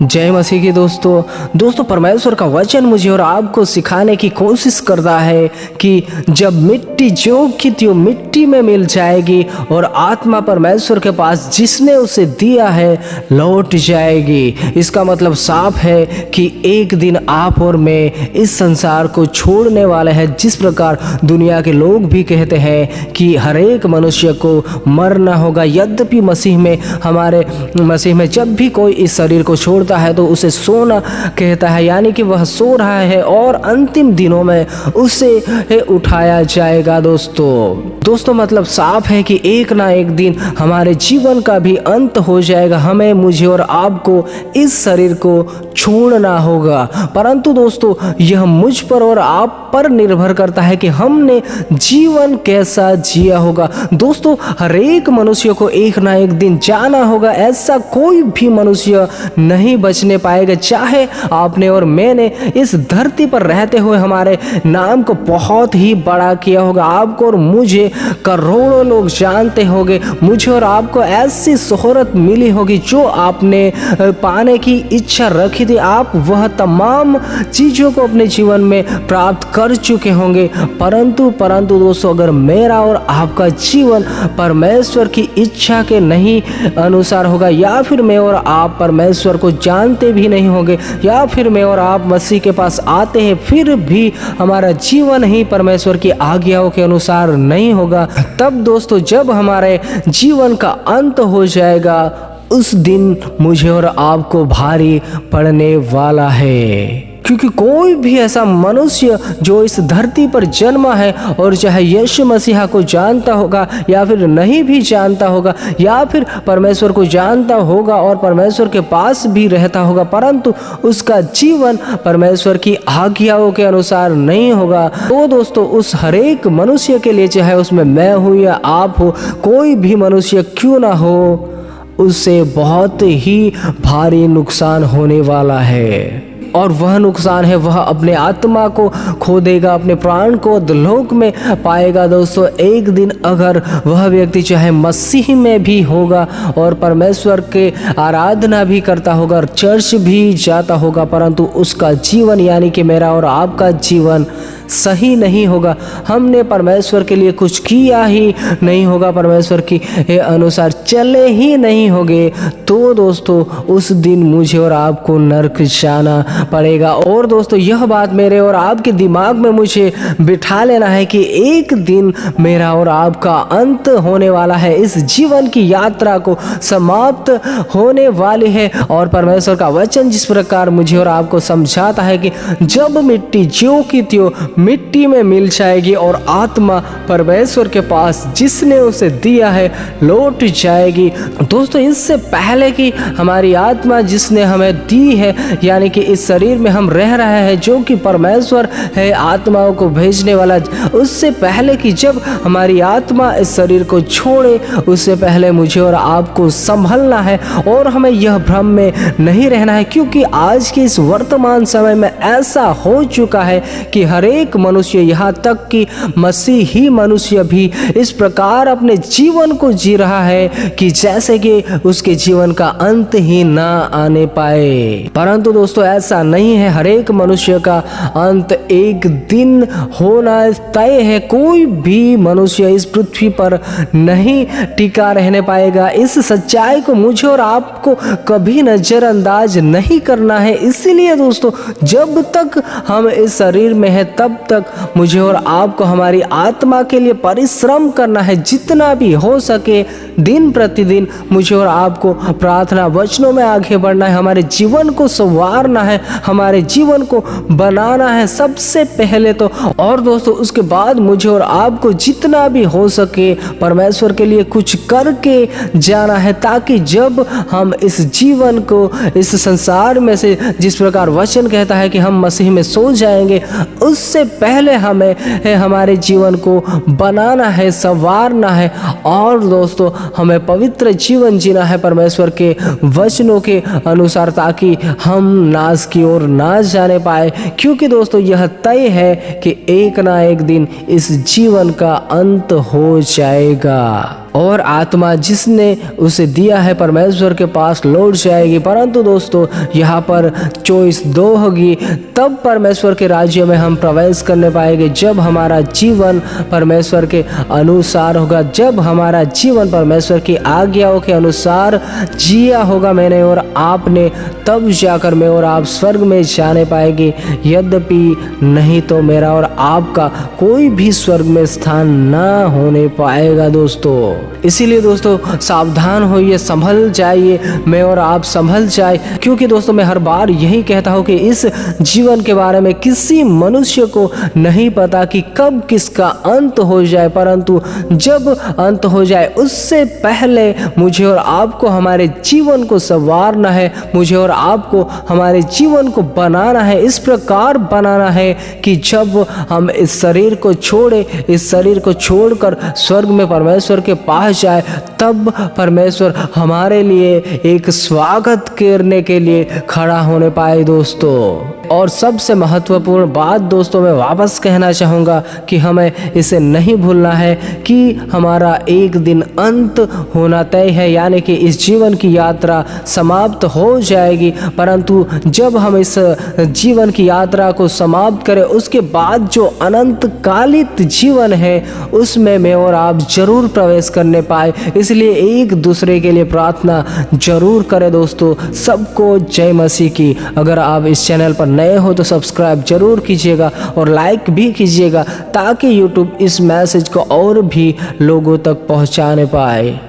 जय मसीह की दोस्तों परमेश्वर का वचन मुझे और आपको सिखाने की कोशिश करता है कि जब मिट्टी जो की त्यों मिट्टी में मिल जाएगी और आत्मा परमेश्वर के पास जिसने उसे दिया है लौट जाएगी। इसका मतलब साफ है कि एक दिन आप और मैं इस संसार को छोड़ने वाले हैं। जिस प्रकार दुनिया के लोग भी कहते हैं कि हर एक मनुष्य को मरना होगा, यद्यपि हमारे मसीह में जब भी कोई इस शरीर को छोड़ता है तो उसे सोना कहता है, यानी कि वह सो रहा है और अंतिम दिनों में उसे उठाया जाएगा। दोस्तों मतलब साफ है कि एक ना एक दिन हमारे जीवन का भी अंत हो जाएगा। हमें, मुझे और आपको इस शरीर को छोड़ना होगा, परंतु दोस्तों यह मुझ पर और आप पर निर्भर करता है कि हमने जीवन कैसा जिया होगा। दोस्तों हर एक मनुष्य को एक ना एक दिन जाना होगा, ऐसा कोई भी मनुष्य नहीं बचने पाएगा। चाहे आपने और मैंने इस धरती पर रहते हुए हमारे नाम को बहुत ही बड़ा किया होगा, आपको और मुझे करोड़ों लोग जानते होंगे, मुझे और आपको ऐसी शोहरत मिली होगी जो आपने पाने की इच्छा रखी थी, आप वह तमाम चीज़ों को अपने जीवन में प्राप्त कर चुके होंगे। परंतु दोस्तों अगर मेरा और आपका जीवन परमेश्वर की इच्छा के नहीं अनुसार होगा, या फिर मैं और आप परमेश्वर को जानते भी नहीं होंगे, या फिर मैं और आप मसीह के पास आते हैं फिर भी हमारा जीवन ही परमेश्वर की आज्ञाओं के अनुसार नहीं होगा, तब दोस्तों जब हमारे जीवन का अंत हो जाएगा उस दिन मुझे और आपको भारी पड़ने वाला है। क्योंकि कोई भी ऐसा मनुष्य जो इस धरती पर जन्मा है और चाहे यीशु मसीहा को जानता होगा या फिर नहीं भी जानता होगा, या फिर परमेश्वर को जानता होगा और परमेश्वर के पास भी रहता होगा, परंतु उसका जीवन परमेश्वर की आज्ञाओं के अनुसार नहीं होगा, तो दोस्तों उस हर एक मनुष्य के लिए, चाहे उसमें मैं हूँ या आप हो, कोई भी मनुष्य क्यों ना हो, उससे बहुत ही भारी नुकसान होने वाला है। और वह नुकसान है, वह अपने आत्मा को खो देगा, अपने प्राण को अधोलोक में पाएगा। दोस्तों एक दिन अगर वह व्यक्ति चाहे मसीह में भी होगा और परमेश्वर के आराधना भी करता होगा और चर्च भी जाता होगा, परंतु उसका जीवन यानी कि मेरा और आपका जीवन सही नहीं होगा, हमने परमेश्वर के लिए कुछ किया ही नहीं होगा, परमेश्वर की अनुसार चले ही नहीं होंगे, तो दोस्तों उस दिन मुझे और आपको नरक जाना पड़ेगा। और दोस्तों यह बात मेरे और आपके दिमाग में मुझे बिठा लेना है कि एक दिन मेरा और आपका अंत होने वाला है, इस जीवन की यात्रा को समाप्त होने वाली है। और परमेश्वर का वचन जिस प्रकार मुझे और आपको समझाता है कि जब मिट्टी ज्यों की त्यों मिट्टी में मिल जाएगी और आत्मा परमेश्वर के पास जिसने उसे दिया है लौट जाएगी। दोस्तों इससे पहले कि हमारी आत्मा जिसने हमें दी है, यानी कि इस शरीर में हम रह रहे हैं जो कि परमेश्वर है आत्माओं को भेजने वाला, उससे पहले कि जब हमारी आत्मा इस शरीर को छोड़े, उससे पहले मुझे और आपको संभलना है और हमें यह भ्रम में नहीं रहना है, क्योंकि आज के इस वर्तमान समय में ऐसा हो चुका है कि हर एक मनुष्य, यहाँ तक कि मसीही मनुष्य भी इस प्रकार अपने जीवन को जी रहा है कि जैसे कि उसके जीवन का अंत ही ना आने पाए। परंतु दोस्तों ऐसा नहीं है, हर एक मनुष्य का अंत एक दिन होना तय है। कोई भी मनुष्य इस पृथ्वी पर नहीं टिका रहने पाएगा। इस सच्चाई को मुझे और आपको कभी नजरअंदाज नहीं करना है। इसीलिए दोस्तों जब तक हम इस शरीर में हैं तब तक मुझे और आपको हमारी आत्मा के लिए परिश्रम करना है, जितना भी हो सके दिन प्रतिदिन मुझे और आपको प्रार्थना वचनों में आगे बढ़ना है, हमारे जीवन को संवारना है, हमारे जीवन को बनाना है सबसे पहले तो। और दोस्तों उसके बाद मुझे और आपको जितना भी हो सके परमेश्वर के लिए कुछ करके जाना है, ताकि जब हम इस जीवन को, इस संसार में से जिस प्रकार वचन कहता है कि हम मसीह में सो जाएंगे, उससे पहले हमें हमारे जीवन को बनाना है, संवारना है। और दोस्तों हमें पवित्र जीवन जीना है परमेश्वर के वचनों के अनुसार, ताकि हम नाश की ओर ना जाने पाए, क्योंकि दोस्तों यह तय है कि एक ना एक दिन इस जीवन का अंत हो जाएगा। और आत्मा जिसने उसे दिया है परमेश्वर के पास लौट जाएगी। परंतु दोस्तों यहाँ पर चॉइस 2 होगी, तब परमेश्वर के राज्य में हम प्रवेश करने पाएंगे जब हमारा जीवन परमेश्वर के अनुसार होगा, जब हमारा जीवन परमेश्वर की आज्ञाओं के अनुसार जिया होगा मैंने और आपने, तब जाकर मैं और आप स्वर्ग में जाने पाएंगे। यद्यपि नहीं तो मेरा और आपका कोई भी स्वर्ग में स्थान ना होने पाएगा दोस्तों। इसीलिए दोस्तों सावधान होइए, संभल जाइए, मैं और आप संभल जाए, क्योंकि दोस्तों मैं हर बार यही कहता हूँ कि इस जीवन के बारे में किसी मनुष्य को नहीं पता कि कब किसका अंत हो जाए, परंतु जब अंत हो जाए उससे पहले मुझे और आपको हमारे जीवन को संवारना है, मुझे और आपको हमारे जीवन को बनाना है, इस प्रकार बनाना है कि जब हम इस शरीर को छोड़े, इस शरीर को छोड़कर स्वर्ग में परमेश्वर के पास जाए, तब परमेश्वर हमारे लिए एक स्वागत करने के लिए खड़ा होने पाए दोस्तों। और सबसे महत्वपूर्ण बात दोस्तों मैं वापस कहना चाहूँगा कि हमें इसे नहीं भूलना है कि हमारा एक दिन अंत होना तय है, यानी कि इस जीवन की यात्रा समाप्त हो जाएगी, परंतु जब हम इस जीवन की यात्रा को समाप्त करें उसके बाद जो अनंत कालिक जीवन है उसमें मैं और आप जरूर प्रवेश करने पाए। इसलिए एक दूसरे के लिए प्रार्थना जरूर करें दोस्तों। सबको जय मसीह की। अगर आप इस चैनल पर नए हो तो सब्सक्राइब जरूर कीजिएगा और लाइक भी कीजिएगा ताकि यूट्यूब इस मैसेज को और भी लोगों तक पहुंचाने पाए।